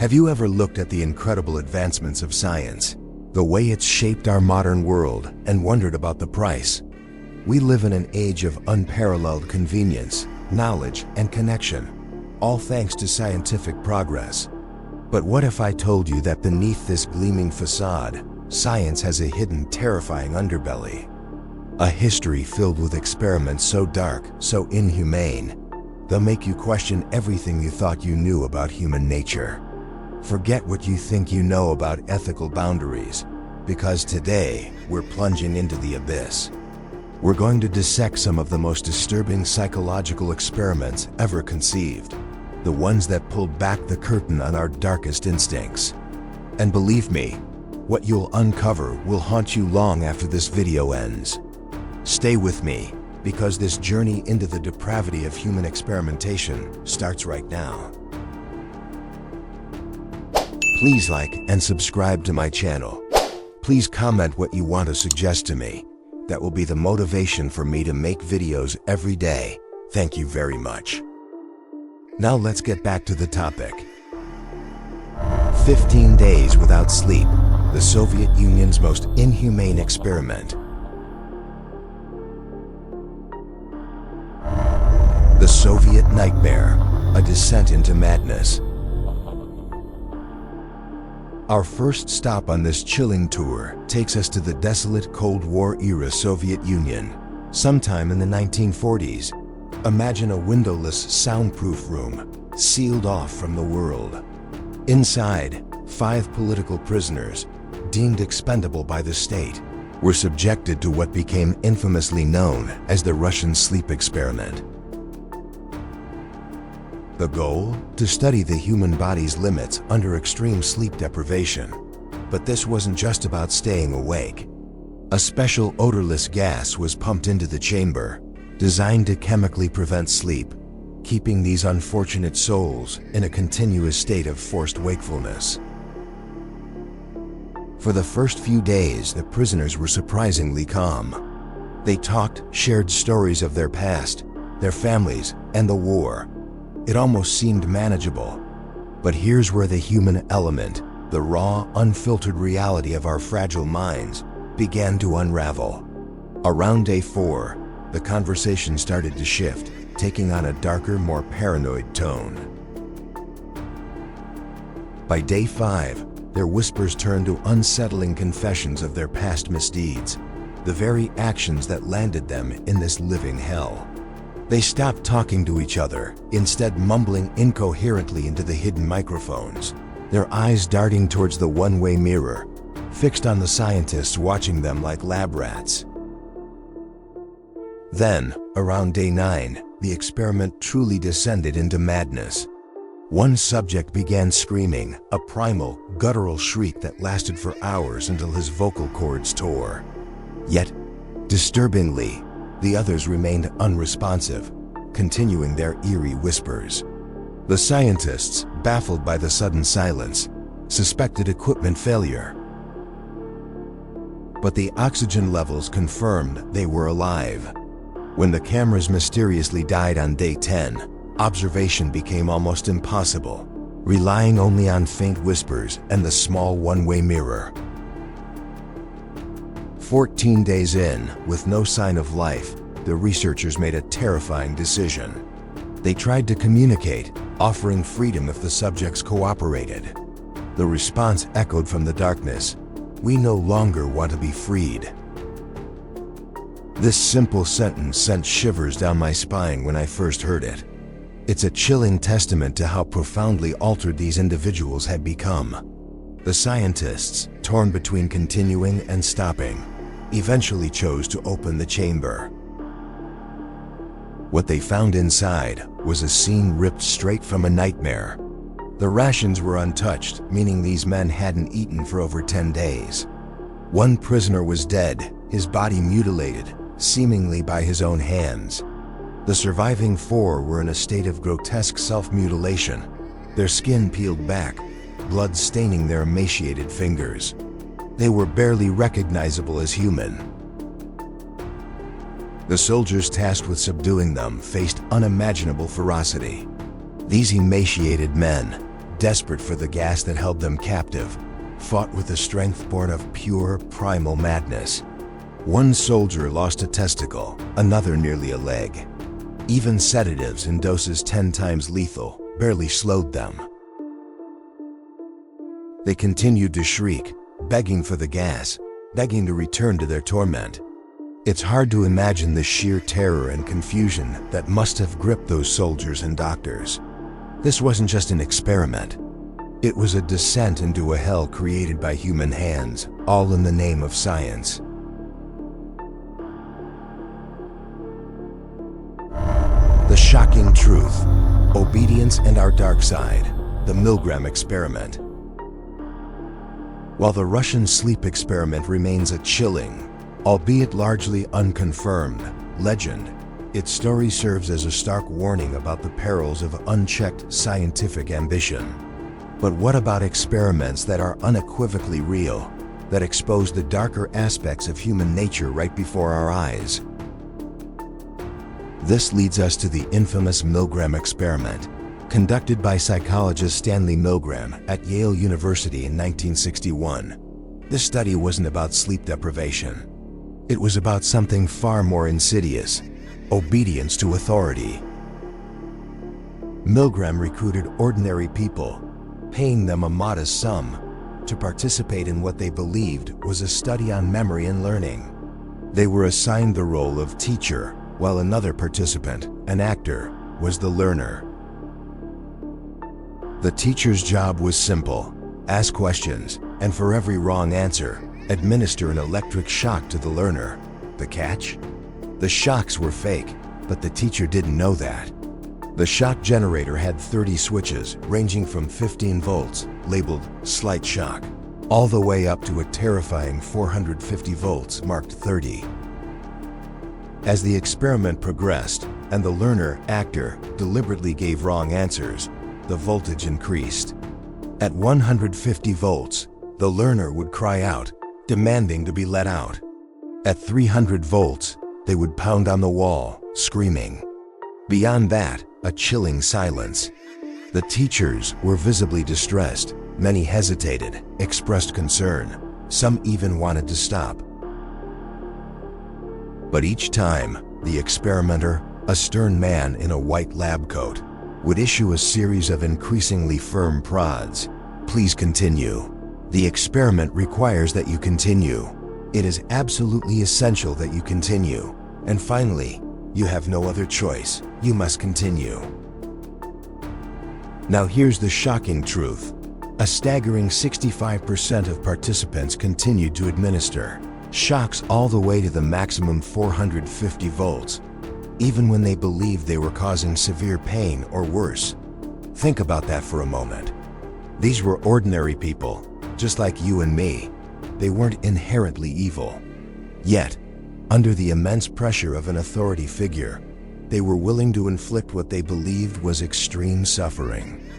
Have you ever looked at the incredible advancements of science, the way it's shaped our modern world, and wondered about the price? We live in an age of unparalleled convenience, knowledge, and connection, all thanks to scientific progress. But what if I told you that beneath this gleaming facade, science has a hidden, terrifying underbelly? A history filled with experiments so dark, so inhumane, they'll make you question everything you thought you knew about human nature. Forget what you think you know about ethical boundaries, because today we're plunging into the abyss. We're going to dissect some of the most disturbing psychological experiments ever conceived, the ones that pulled back the curtain on our darkest instincts. And believe me, what you'll uncover will haunt you long after this video ends. Stay with me, because this journey into the depravity of human experimentation starts right now. Please like and subscribe to my channel. Please comment what you want to suggest to me. That will be the motivation for me to make videos every day. Thank you very much. Now let's get back to the topic. 15 days without sleep, the Soviet Union's most inhumane experiment. The Soviet Nightmare, a descent into madness. Our first stop on this chilling tour takes us to the desolate Cold War-era Soviet Union, sometime in the 1940s. Imagine a windowless, soundproof room, sealed off from the world. Inside, 5 political prisoners, deemed expendable by the state, were subjected to what became infamously known as the Russian sleep experiment. The goal? To study the human body's limits under extreme sleep deprivation. But this wasn't just about staying awake. A special odorless gas was pumped into the chamber, designed to chemically prevent sleep, keeping these unfortunate souls in a continuous state of forced wakefulness. For the first few days, the prisoners were surprisingly calm. They talked, shared stories of their past, their families, and the war. It almost seemed manageable. But here's where the human element, the raw, unfiltered reality of our fragile minds, began to unravel. Around day 4, the conversation started to shift, taking on a darker, more paranoid tone. By day 5, their whispers turned to unsettling confessions of their past misdeeds, the very actions that landed them in this living hell. They stopped talking to each other, instead mumbling incoherently into the hidden microphones, their eyes darting towards the one-way mirror, fixed on the scientists watching them like lab rats. Then, around day 9, the experiment truly descended into madness. One subject began screaming, a primal, guttural shriek that lasted for hours until his vocal cords tore. Yet, disturbingly, the others remained unresponsive, continuing their eerie whispers. The scientists, baffled by the sudden silence, suspected equipment failure. But the oxygen levels confirmed they were alive. When the cameras mysteriously died on day 10, observation became almost impossible, relying only on faint whispers and the small one-way mirror. 14 days in, with no sign of life, the researchers made a terrifying decision. They tried to communicate, offering freedom if the subjects cooperated. The response echoed from the darkness, "We no longer want to be freed." This simple sentence sent shivers down my spine when I first heard it. It's a chilling testament to how profoundly altered these individuals had become. The scientists, torn between continuing and stopping, eventually chose to open the chamber. What they found inside was a scene ripped straight from a nightmare. The rations were untouched, meaning these men hadn't eaten for over 10 days. One prisoner was dead, his body mutilated, seemingly by his own hands. The surviving 4 were in a state of grotesque self-mutilation, their skin peeled back, blood staining their emaciated fingers. They were barely recognizable as human. The soldiers tasked with subduing them faced unimaginable ferocity. These emaciated men, desperate for the gas that held them captive, fought with a strength born of pure, primal madness. One soldier lost a testicle, another nearly a leg. Even sedatives in doses 10 times lethal barely slowed them. They continued to shriek, begging for the gas, begging to return to their torment. It's hard to imagine the sheer terror and confusion that must have gripped those soldiers and doctors. This wasn't just an experiment. It was a descent into a hell created by human hands, all in the name of science. The shocking truth, obedience and our dark side, the Milgram experiment. While the Russian sleep experiment remains a chilling, albeit largely unconfirmed, legend, its story serves as a stark warning about the perils of unchecked scientific ambition. But what about experiments that are unequivocally real, that expose the darker aspects of human nature right before our eyes? This leads us to the infamous Milgram experiment, conducted by psychologist Stanley Milgram at Yale University in 1961. This study wasn't about sleep deprivation. It was about something far more insidious: obedience to authority. Milgram recruited ordinary people, paying them a modest sum, to participate in what they believed was a study on memory and learning. They were assigned the role of teacher, while another participant, an actor, was the learner. The teacher's job was simple: ask questions, and for every wrong answer, administer an electric shock to the learner. The catch? The shocks were fake, but the teacher didn't know that. The shock generator had 30 switches ranging from 15 volts, labeled slight shock, all the way up to a terrifying 450 volts marked 30. As the experiment progressed and the learner, actor, deliberately gave wrong answers, the voltage increased. At 150 volts, the learner would cry out, demanding to be let out. At 300 volts, they would pound on the wall, screaming. Beyond that, a chilling silence. The teachers were visibly distressed. Many hesitated, expressed concern. Some even wanted to stop. But each time, the experimenter, a stern man in a white lab coat, would issue a series of increasingly firm prods. Please continue. The experiment requires that you continue. It is absolutely essential that you continue. And finally, you have no other choice. You must continue. Now here's the shocking truth. A staggering 65% of participants continued to administer shocks all the way to the maximum 450 volts, even when they believed they were causing severe pain or worse. Think about that for a moment. These were ordinary people, just like you and me. They weren't inherently evil. Yet, under the immense pressure of an authority figure, they were willing to inflict what they believed was extreme suffering.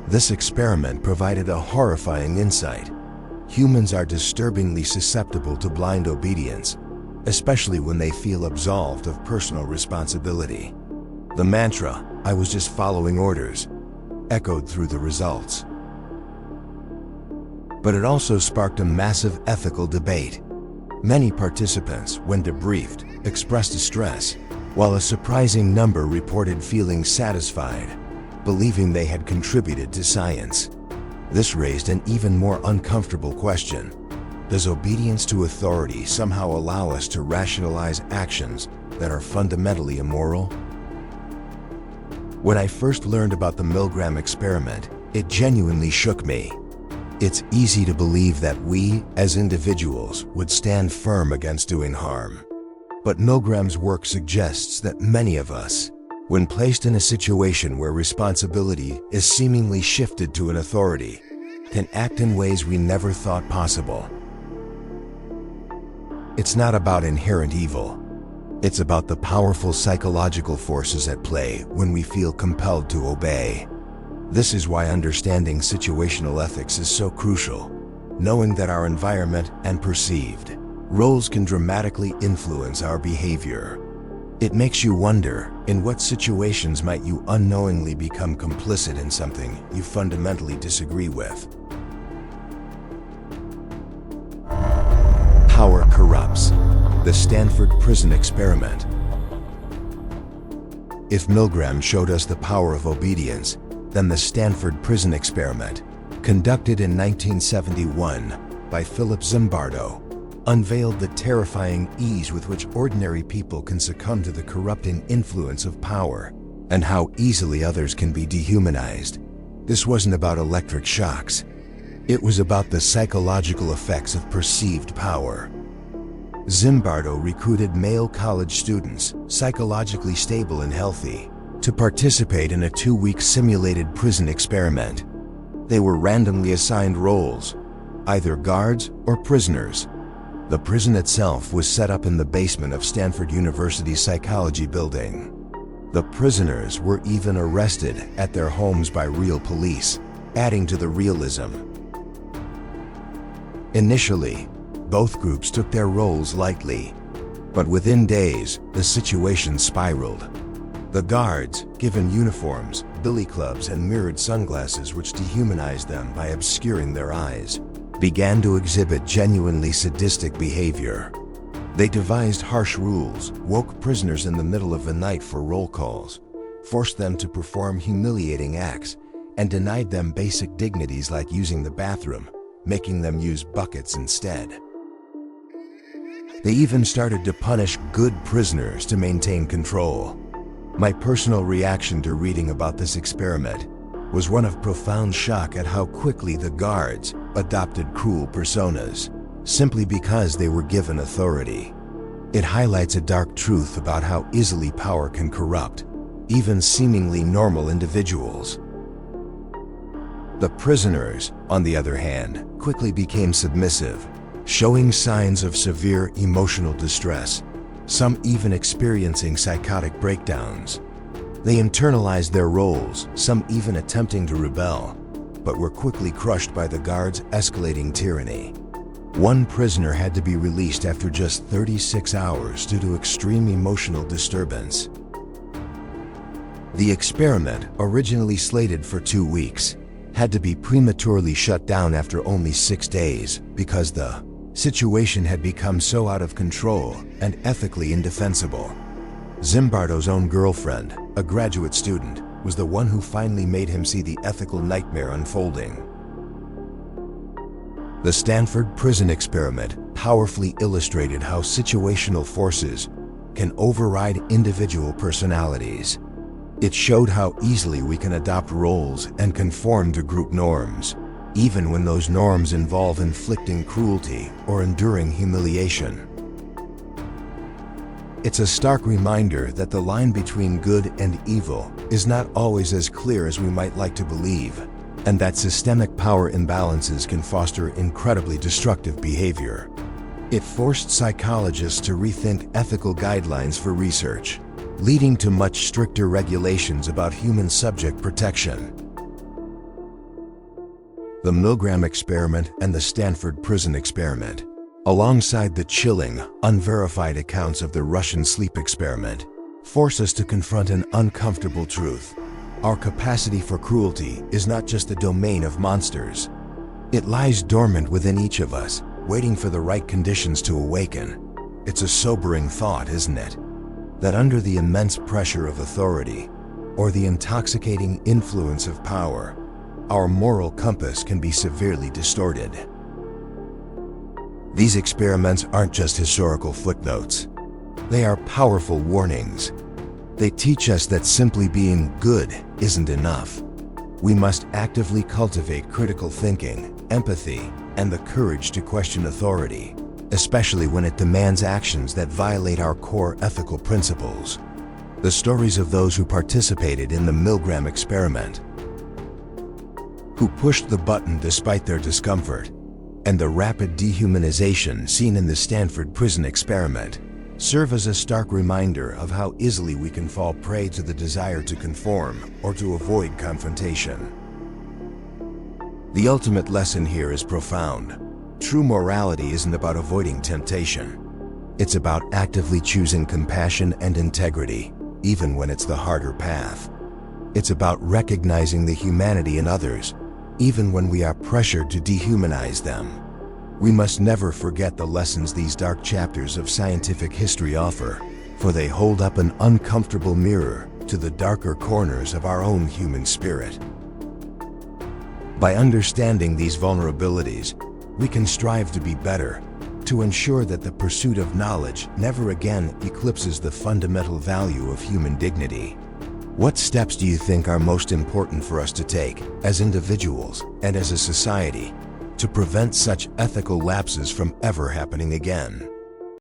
This experiment provided a horrifying insight. Humans are disturbingly susceptible to blind obedience, especially when they feel absolved of personal responsibility. The mantra, "I was just following orders," echoed through the results. But it also sparked a massive ethical debate. Many participants, when debriefed, expressed distress, while a surprising number reported feeling satisfied, believing they had contributed to science. This raised an even more uncomfortable question. Does obedience to authority somehow allow us to rationalize actions that are fundamentally immoral? When I first learned about the Milgram experiment, it genuinely shook me. It's easy to believe that we, as individuals, would stand firm against doing harm. But Milgram's work suggests that many of us, when placed in a situation where responsibility is seemingly shifted to an authority, can act in ways we never thought possible. It's not about inherent evil. It's about the powerful psychological forces at play when we feel compelled to obey. This is why understanding situational ethics is so crucial. Knowing that our environment and perceived roles can dramatically influence our behavior. It makes you wonder, in what situations might you unknowingly become complicit in something you fundamentally disagree with? Power corrupts. The Stanford Prison Experiment. If Milgram showed us the power of obedience, then the Stanford Prison Experiment, conducted in 1971 by Philip Zimbardo, unveiled the terrifying ease with which ordinary people can succumb to the corrupting influence of power, and how easily others can be dehumanized. This wasn't about electric shocks. It was about the psychological effects of perceived power. Zimbardo recruited male college students, psychologically stable and healthy, to participate in a 2-week simulated prison experiment. They were randomly assigned roles, either guards or prisoners. The prison itself was set up in the basement of Stanford University's psychology building. The prisoners were even arrested at their homes by real police, adding to the realism. Initially, both groups took their roles lightly, but within days, the situation spiraled. The guards, given uniforms, billy clubs, and mirrored sunglasses which dehumanized them by obscuring their eyes, began to exhibit genuinely sadistic behavior. They devised harsh rules, woke prisoners in the middle of the night for roll calls, forced them to perform humiliating acts, and denied them basic dignities like using the bathroom, making them use buckets instead. They even started to punish good prisoners to maintain control. My personal reaction to reading about this experiment was one of profound shock at how quickly the guards adopted cruel personas, simply because they were given authority. It highlights a dark truth about how easily power can corrupt, even seemingly normal individuals. The prisoners, on the other hand, quickly became submissive, showing signs of severe emotional distress, some even experiencing psychotic breakdowns. They internalized their roles, some even attempting to rebel, but were quickly crushed by the guards' escalating tyranny. One prisoner had to be released after just 36 hours due to extreme emotional disturbance. The experiment, originally slated for 2 weeks, had to be prematurely shut down after only 6 days because the situation had become so out of control and ethically indefensible. Zimbardo's own girlfriend, a graduate student, was the one who finally made him see the ethical nightmare unfolding. The Stanford Prison Experiment powerfully illustrated how situational forces can override individual personalities. It showed how easily we can adopt roles and conform to group norms, even when those norms involve inflicting cruelty or enduring humiliation. It's a stark reminder that the line between good and evil is not always as clear as we might like to believe, and that systemic power imbalances can foster incredibly destructive behavior. It forced psychologists to rethink ethical guidelines for research, leading to much stricter regulations about human subject protection. The Milgram experiment and the Stanford Prison Experiment, alongside the chilling, unverified accounts of the Russian sleep experiment, force us to confront an uncomfortable truth. Our capacity for cruelty is not just the domain of monsters. It lies dormant within each of us, waiting for the right conditions to awaken. It's a sobering thought, isn't it? That under the immense pressure of authority, or the intoxicating influence of power, our moral compass can be severely distorted. These experiments aren't just historical footnotes. They are powerful warnings. They teach us that simply being good isn't enough. We must actively cultivate critical thinking, empathy, and the courage to question authority, especially when it demands actions that violate our core ethical principles. The stories of those who participated in the Milgram experiment, who pushed the button despite their discomfort, and the rapid dehumanization seen in the Stanford Prison Experiment serve as a stark reminder of how easily we can fall prey to the desire to conform or to avoid confrontation. The ultimate lesson here is profound. True morality isn't about avoiding temptation. It's about actively choosing compassion and integrity, even when it's the harder path. It's about recognizing the humanity in others, even when we are pressured to dehumanize them. We must never forget the lessons these dark chapters of scientific history offer, for they hold up an uncomfortable mirror to the darker corners of our own human spirit. By understanding these vulnerabilities, we can strive to be better, to ensure that the pursuit of knowledge never again eclipses the fundamental value of human dignity. What steps do you think are most important for us to take, as individuals and as a society, to prevent such ethical lapses from ever happening again?